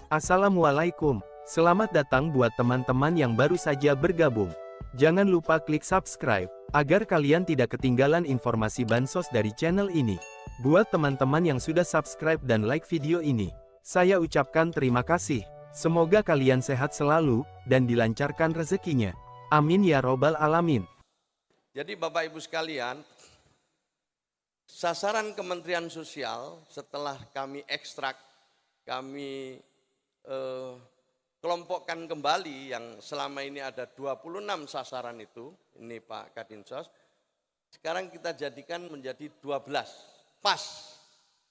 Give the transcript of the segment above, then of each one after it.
Assalamualaikum, selamat datang buat teman-teman yang baru saja bergabung. Jangan lupa klik subscribe, agar kalian tidak ketinggalan informasi bansos dari channel ini. Buat teman-teman yang sudah subscribe dan like video ini, saya ucapkan terima kasih. Semoga kalian sehat selalu, dan dilancarkan rezekinya. Amin ya robbal alamin. Jadi Bapak Ibu sekalian, sasaran Kementerian Sosial setelah kami ekstrak, kami kelompokkan kembali yang selama ini ada 26 sasaran itu, ini Pak Kadinsos, sekarang kita jadikan menjadi 12, PAS.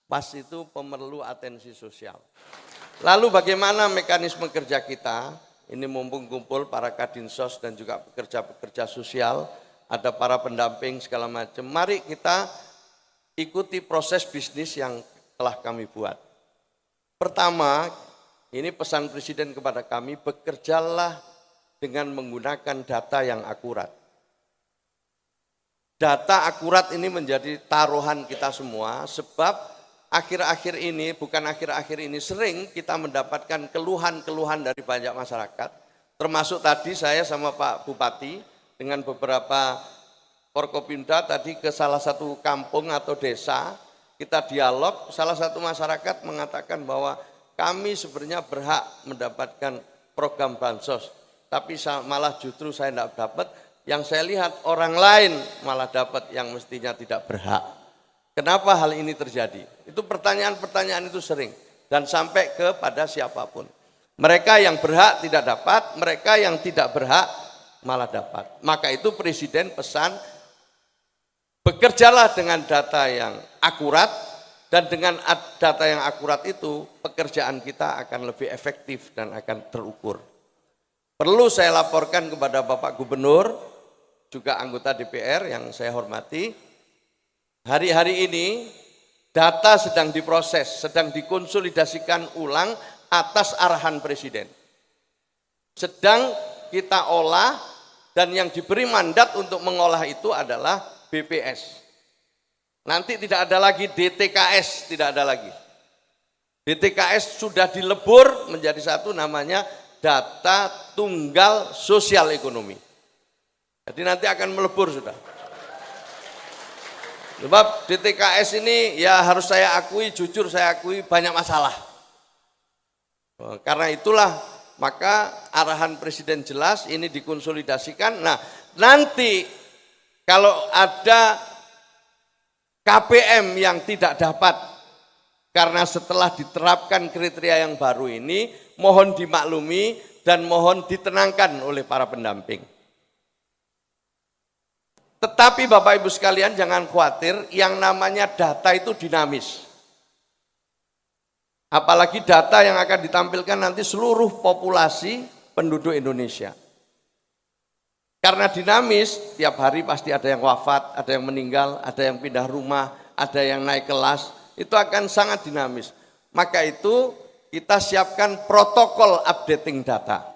PAS itu pemerlu atensi sosial. Lalu bagaimana mekanisme kerja kita? Ini mumpung kumpul para Kadinsos dan juga pekerja-pekerja sosial, ada para pendamping segala macam. Mari kita ikuti proses bisnis yang telah kami buat. Pertama, ini pesan Presiden kepada kami, bekerjalah dengan menggunakan data yang akurat. Data akurat ini menjadi taruhan kita semua, sebab akhir-akhir ini, bukan akhir-akhir ini, sering kita mendapatkan keluhan-keluhan dari banyak masyarakat, termasuk tadi saya sama Pak Bupati dengan beberapa Forkopimda tadi ke salah satu kampung atau desa, kita dialog, salah satu masyarakat mengatakan bahwa kami sebenarnya berhak mendapatkan program bansos, tapi malah justru saya tidak dapat, yang saya lihat orang lain malah dapat yang mestinya tidak berhak. Kenapa hal ini terjadi? Itu pertanyaan-pertanyaan itu sering, dan sampai kepada siapapun. Mereka yang berhak tidak dapat, mereka yang tidak berhak malah dapat. Maka itu Presiden pesan, bekerjalah dengan data yang akurat, dan dengan data yang akurat itu, pekerjaan kita akan lebih efektif dan akan terukur. Perlu saya laporkan kepada Bapak Gubernur, juga anggota DPR yang saya hormati, hari-hari ini data sedang diproses, sedang dikonsolidasikan ulang atas arahan Presiden. Sedang kita olah, dan yang diberi mandat untuk mengolah itu adalah BPS. Nanti tidak ada lagi DTKS, tidak ada lagi. DTKS sudah dilebur menjadi satu, namanya data tunggal sosial ekonomi. Jadi nanti akan melebur sudah. Sebab DTKS ini ya harus saya akui, jujur saya akui banyak masalah. Karena itulah maka arahan Presiden jelas ini dikonsolidasikan. Nah, nanti kalau ada KPM yang tidak dapat, karena setelah diterapkan kriteria yang baru ini, mohon dimaklumi dan mohon ditenangkan oleh para pendamping. Tetapi Bapak Ibu sekalian jangan khawatir, yang namanya data itu dinamis. Apalagi data yang akan ditampilkan nanti seluruh populasi penduduk Indonesia. Karena dinamis, tiap hari pasti ada yang wafat, ada yang meninggal, ada yang pindah rumah, ada yang naik kelas, itu akan sangat dinamis. Maka itu kita siapkan protokol updating data.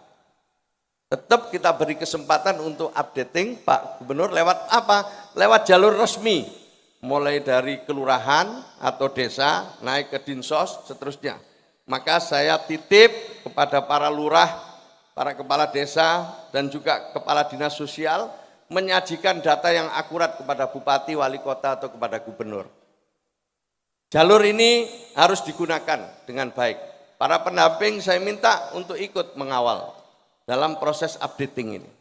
Tetap kita beri kesempatan untuk updating Pak Gubernur lewat apa? Lewat jalur resmi, mulai dari kelurahan atau desa, naik ke Dinsos, seterusnya. Maka saya titip kepada para lurah, para kepala desa, dan juga kepala dinas sosial menyajikan data yang akurat kepada bupati, wali kota, atau kepada gubernur. Jalur ini harus digunakan dengan baik. Para pendamping saya minta untuk ikut mengawal dalam proses updating ini.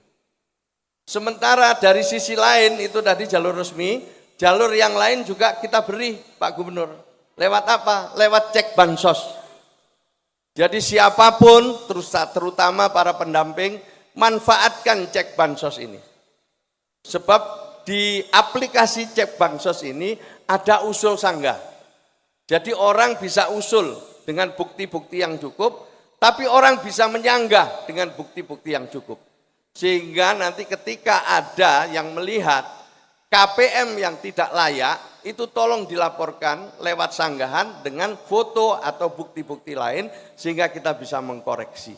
Sementara dari sisi lain, itu tadi jalur resmi, jalur yang lain juga kita beri Pak Gubernur. Lewat apa? Lewat cek bansos. Jadi siapapun, terutama para pendamping, manfaatkan cek bansos ini. Sebab di aplikasi cek bansos ini ada usul sanggah. Jadi orang bisa usul dengan bukti-bukti yang cukup, tapi orang bisa menyanggah dengan bukti-bukti yang cukup. Sehingga nanti ketika ada yang melihat KPM yang tidak layak, itu tolong dilaporkan lewat sanggahan dengan foto atau bukti-bukti lain, sehingga kita bisa mengkoreksi.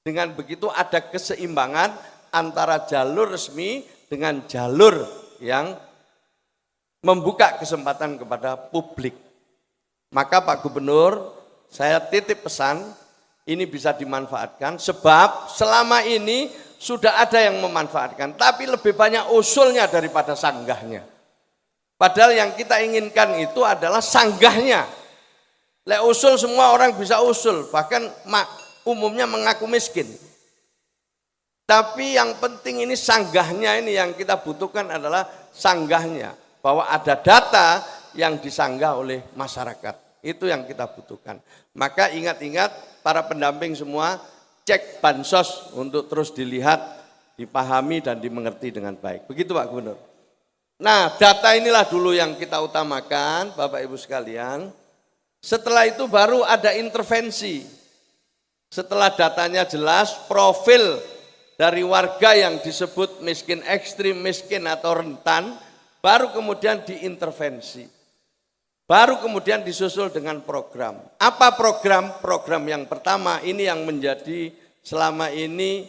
Dengan begitu ada keseimbangan antara jalur resmi dengan jalur yang membuka kesempatan kepada publik. Maka Pak Gubernur, saya titip pesan, ini bisa dimanfaatkan, sebab selama ini sudah ada yang memanfaatkan, tapi lebih banyak usulnya daripada sanggahnya. Padahal yang kita inginkan itu adalah sanggahnya. Lek usul semua orang bisa usul, bahkan umumnya mengaku miskin. Tapi yang penting ini sanggahnya, ini yang kita butuhkan adalah sanggahnya. Bahwa ada data yang disanggah oleh masyarakat. Itu yang kita butuhkan. Maka ingat-ingat para pendamping semua, cek bansos untuk terus dilihat, dipahami dan dimengerti dengan baik. Begitu Pak Gubernur. Nah, data inilah dulu yang kita utamakan, Bapak Ibu sekalian. Setelah itu baru ada intervensi. Setelah datanya jelas, profil dari warga yang disebut miskin ekstrim, miskin atau rentan, baru kemudian diintervensi. Baru kemudian disusul dengan program. Apa program? Program yang pertama ini yang menjadi selama ini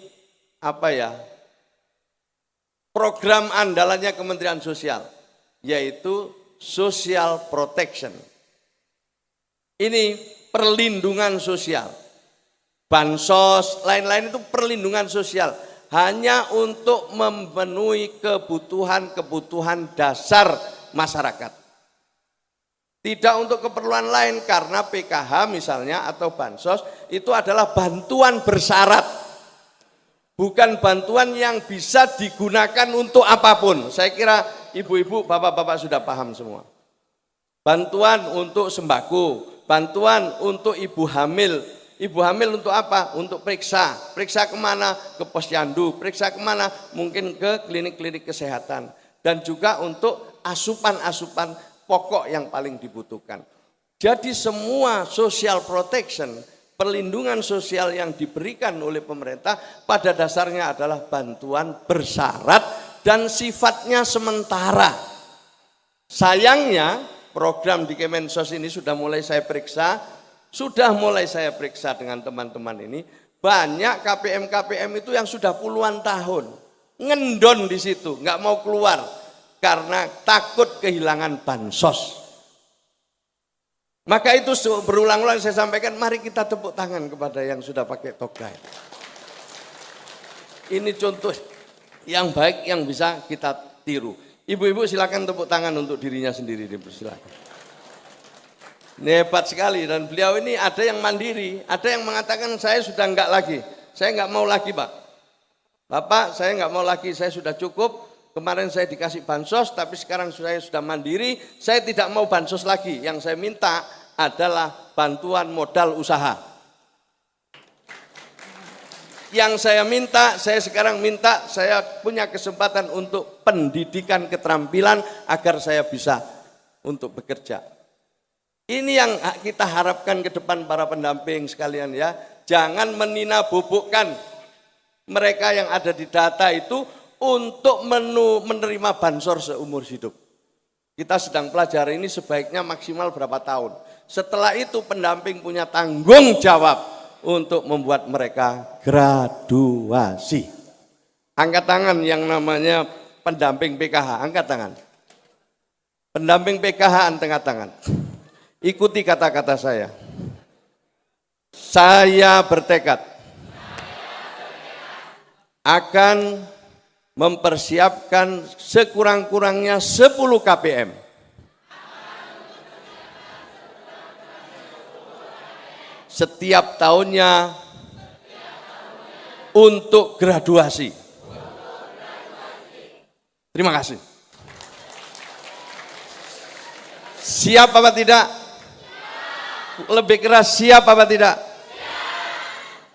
program andalannya Kementerian Sosial, yaitu Social Protection. Ini perlindungan sosial. Bansos, lain-lain itu perlindungan sosial. Hanya untuk memenuhi kebutuhan-kebutuhan dasar masyarakat. Tidak untuk keperluan lain, karena PKH misalnya atau bansos itu adalah bantuan bersyarat. Bukan bantuan yang bisa digunakan untuk apapun. Saya kira ibu-ibu, bapak-bapak sudah paham semua. Bantuan untuk sembako, bantuan untuk ibu hamil. Ibu hamil untuk apa? Untuk periksa. Periksa kemana? Ke posyandu. Periksa kemana? Mungkin ke klinik-klinik kesehatan. Dan juga untuk asupan-asupan pokok yang paling dibutuhkan. Jadi semua social protection, perlindungan sosial yang diberikan oleh pemerintah pada dasarnya adalah bantuan bersyarat dan sifatnya sementara. Sayangnya program di Kemensos ini sudah mulai saya periksa dengan teman-teman ini, banyak KPM-KPM itu yang sudah puluhan tahun ngendon di situ, nggak mau keluar karena takut kehilangan bansos. Maka itu berulang-ulang saya sampaikan, mari kita tepuk tangan kepada yang sudah pakai toga. Ini contoh yang baik yang bisa kita tiru. Ibu-ibu silakan tepuk tangan untuk dirinya sendiri, silakan. Ini hebat sekali, dan beliau ini ada yang mandiri, ada yang mengatakan saya sudah enggak lagi, saya enggak mau lagi Pak. Bapak, saya enggak mau lagi, saya sudah cukup. Kemarin saya dikasih bansos, tapi sekarang saya sudah mandiri, saya tidak mau bansos lagi. Yang saya minta adalah bantuan modal usaha. Yang saya sekarang minta, saya punya kesempatan untuk pendidikan keterampilan agar saya bisa untuk bekerja. Ini yang kita harapkan ke depan para pendamping sekalian ya. Jangan meninabobokkan mereka yang ada di data itu untuk menerima bansos seumur hidup. Kita sedang pelajari ini sebaiknya maksimal berapa tahun. Setelah itu pendamping punya tanggung jawab untuk membuat mereka graduasi. Angkat tangan yang namanya pendamping PKH, angkat tangan. Pendamping PKH angkat tangan. Ikuti kata-kata saya. Saya bertekad akan mempersiapkan sekurang-kurangnya 10 KPM. Setiap tahunnya untuk graduasi. Terima kasih. Siap apa tidak? Lebih keras, siap apa tidak?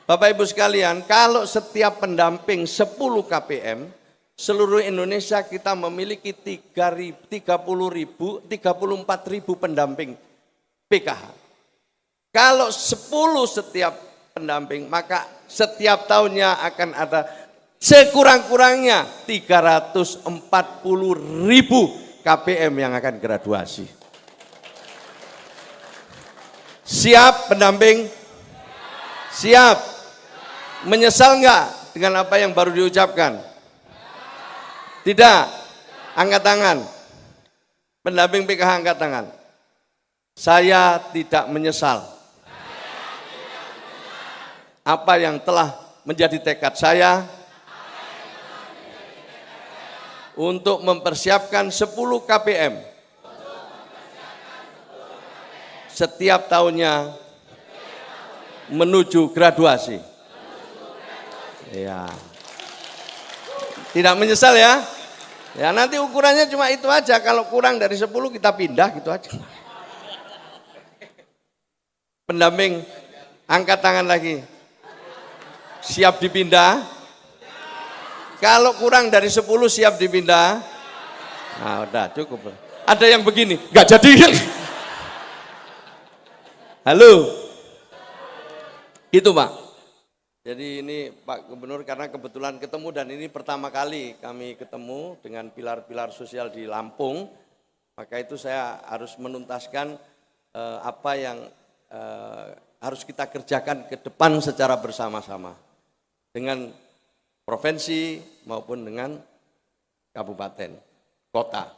Bapak Ibu sekalian, kalau setiap pendamping 10 KPM, seluruh Indonesia kita memiliki 34.000 pendamping PKH. Kalau 10 setiap pendamping, maka setiap tahunnya akan ada sekurang-kurangnya 340.000 KPM yang akan graduasi. Siap pendamping? Siap. Menyesal enggak dengan apa yang baru diucapkan? Tidak. Angkat tangan. Pendamping PKH angkat tangan. Saya tidak menyesal. apa yang telah menjadi tekad saya untuk mempersiapkan 10 KPM setiap tahunnya menuju graduasi. Ya. Tidak menyesal ya. Ya nanti ukurannya cuma itu aja, kalau kurang dari 10 kita pindah gitu aja. Pendamping angkat tangan lagi. Siap dipindah? Kalau kurang dari 10 siap dipindah? Nah udah cukup. Ada yang begini, nggak jadi. Halo? Itu Pak. Jadi ini Pak Gubernur karena kebetulan ketemu dan ini pertama kali kami ketemu dengan pilar-pilar sosial di Lampung, maka itu saya harus menuntaskan apa yang harus kita kerjakan ke depan secara bersama-sama dengan provinsi maupun dengan kabupaten, kota.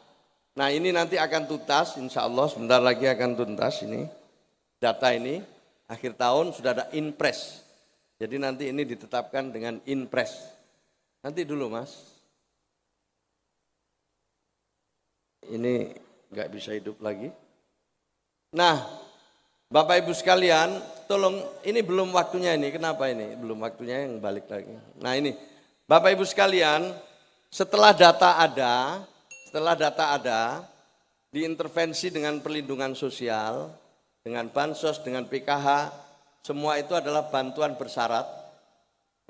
Nah ini nanti akan tuntas, insya Allah sebentar lagi akan tuntas ini, data ini, akhir tahun sudah ada inpres. Jadi nanti ini ditetapkan dengan inpres. Nanti dulu Mas. Ini nggak bisa hidup lagi. Nah, Bapak Ibu sekalian, tolong ini belum waktunya ini. Kenapa ini? Belum waktunya yang balik lagi. Nah ini, Bapak Ibu sekalian, setelah data ada, diintervensi dengan perlindungan sosial, dengan bansos, dengan PKH, semua itu adalah bantuan bersyarat.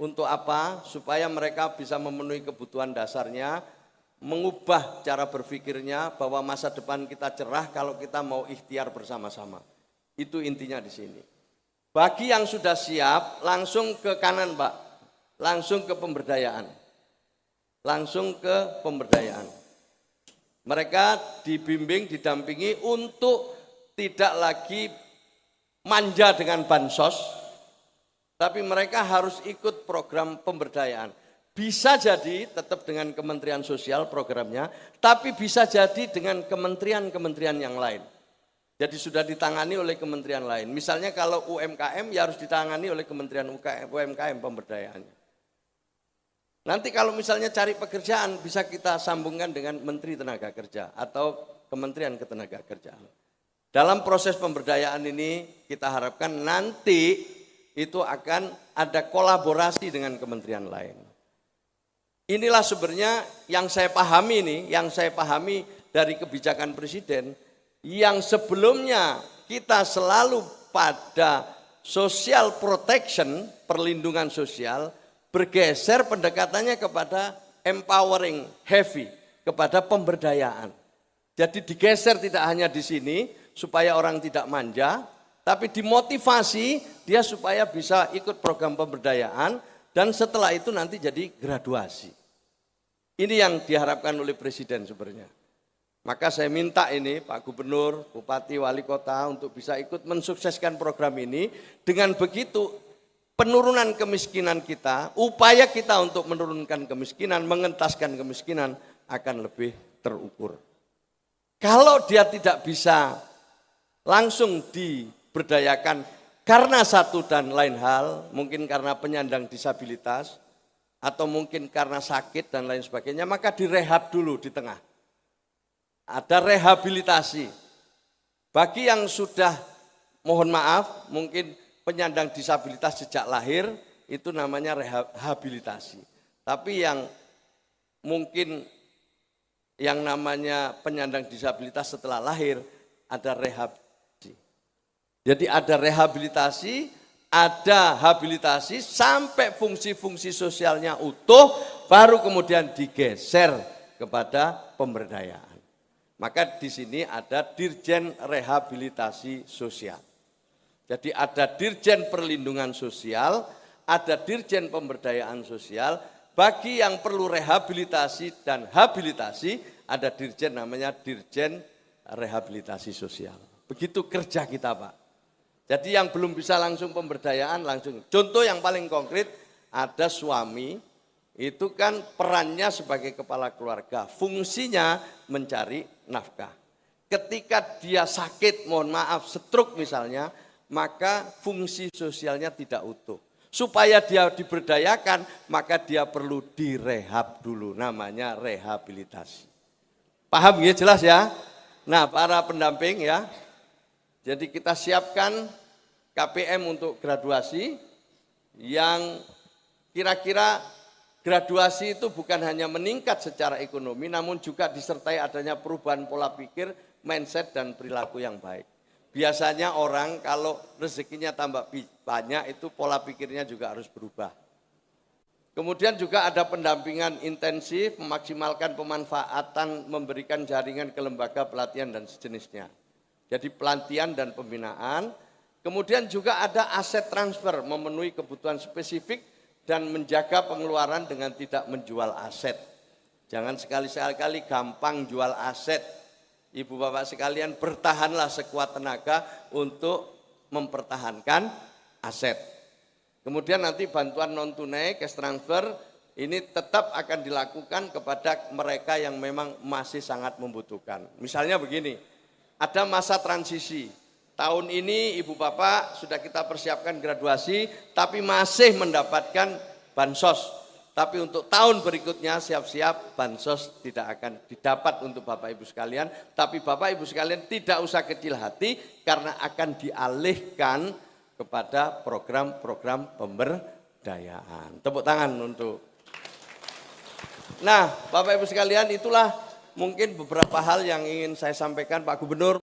Untuk apa? Supaya mereka bisa memenuhi kebutuhan dasarnya, mengubah cara berpikirnya bahwa masa depan kita cerah kalau kita mau ikhtiar bersama-sama. Itu intinya di sini. Bagi yang sudah siap, langsung ke kanan Pak, langsung ke pemberdayaan. Langsung ke pemberdayaan. Mereka dibimbing, didampingi untuk tidak lagi manja dengan bansos, tapi mereka harus ikut program pemberdayaan. Bisa jadi tetap dengan Kementerian Sosial programnya, tapi bisa jadi dengan kementerian-kementerian yang lain. Jadi sudah ditangani oleh kementerian lain. Misalnya kalau UMKM ya harus ditangani oleh Kementerian UMKM pemberdayaannya. Nanti kalau misalnya cari pekerjaan bisa kita sambungkan dengan Menteri Tenaga Kerja atau Kementerian Ketenagakerjaan. Dalam proses pemberdayaan ini kita harapkan nanti itu akan ada kolaborasi dengan kementerian lain. Inilah sebenarnya yang saya pahami dari kebijakan Presiden, yang sebelumnya kita selalu pada social protection, perlindungan sosial, bergeser pendekatannya kepada empowering heavy, kepada pemberdayaan. Jadi digeser tidak hanya di sini, supaya orang tidak manja, tapi dimotivasi dia supaya bisa ikut program pemberdayaan dan setelah itu nanti jadi graduasi. Ini yang diharapkan oleh Presiden sebenarnya. Maka saya minta ini Pak Gubernur, Bupati, Wali Kota untuk bisa ikut mensukseskan program ini. Dengan begitu penurunan kemiskinan kita, upaya kita untuk menurunkan kemiskinan, mengentaskan kemiskinan akan lebih terukur. Kalau dia tidak bisa langsung diberdayakan karena satu dan lain hal, mungkin karena penyandang disabilitas, atau mungkin karena sakit dan lain sebagainya, maka direhab dulu di tengah. Ada rehabilitasi. Bagi yang sudah, mohon maaf, mungkin penyandang disabilitas sejak lahir, itu namanya rehabilitasi. Tapi yang mungkin yang namanya penyandang disabilitas setelah lahir, ada rehabilitasi. Jadi ada rehabilitasi, ada habilitasi sampai fungsi-fungsi sosialnya utuh, baru kemudian digeser kepada pemberdayaan. Maka di sini ada Dirjen Rehabilitasi Sosial. Jadi ada Dirjen Perlindungan Sosial, ada Dirjen Pemberdayaan Sosial. Bagi yang perlu rehabilitasi dan habilitasi, ada Dirjen namanya Dirjen Rehabilitasi Sosial. Begitu kerja kita Pak. Jadi yang belum bisa langsung pemberdayaan langsung. Contoh yang paling konkret, ada suami, itu kan perannya sebagai kepala keluarga, fungsinya mencari nafkah. Ketika dia sakit, mohon maaf, stroke misalnya, maka fungsi sosialnya tidak utuh. Supaya dia diberdayakan, maka dia perlu direhab dulu, namanya rehabilitasi. Paham ya, jelas ya? Nah, para pendamping ya, jadi kita siapkan KPM untuk graduasi yang kira-kira graduasi itu bukan hanya meningkat secara ekonomi, namun juga disertai adanya perubahan pola pikir, mindset, dan perilaku yang baik. Biasanya orang kalau rezekinya tambah banyak itu pola pikirnya juga harus berubah. Kemudian juga ada pendampingan intensif, memaksimalkan pemanfaatan, memberikan jaringan ke lembaga pelatihan dan sejenisnya. Jadi pelatihan dan pembinaan. Kemudian juga ada aset transfer, memenuhi kebutuhan spesifik dan menjaga pengeluaran dengan tidak menjual aset. Jangan sekali-sekali gampang jual aset. Ibu bapak sekalian, bertahanlah sekuat tenaga untuk mempertahankan aset. Kemudian nanti bantuan non tunai, cash transfer, ini tetap akan dilakukan kepada mereka yang memang masih sangat membutuhkan. Misalnya begini, ada masa transisi. Tahun ini ibu bapak sudah kita persiapkan graduasi, tapi masih mendapatkan bansos. Tapi untuk tahun berikutnya siap-siap bansos tidak akan didapat untuk Bapak Ibu sekalian. Tapi Bapak Ibu sekalian tidak usah kecil hati karena akan dialihkan kepada program-program pemberdayaan. Tepuk tangan untuk. Nah, Bapak Ibu sekalian, itulah mungkin beberapa hal yang ingin saya sampaikan Pak Gubernur.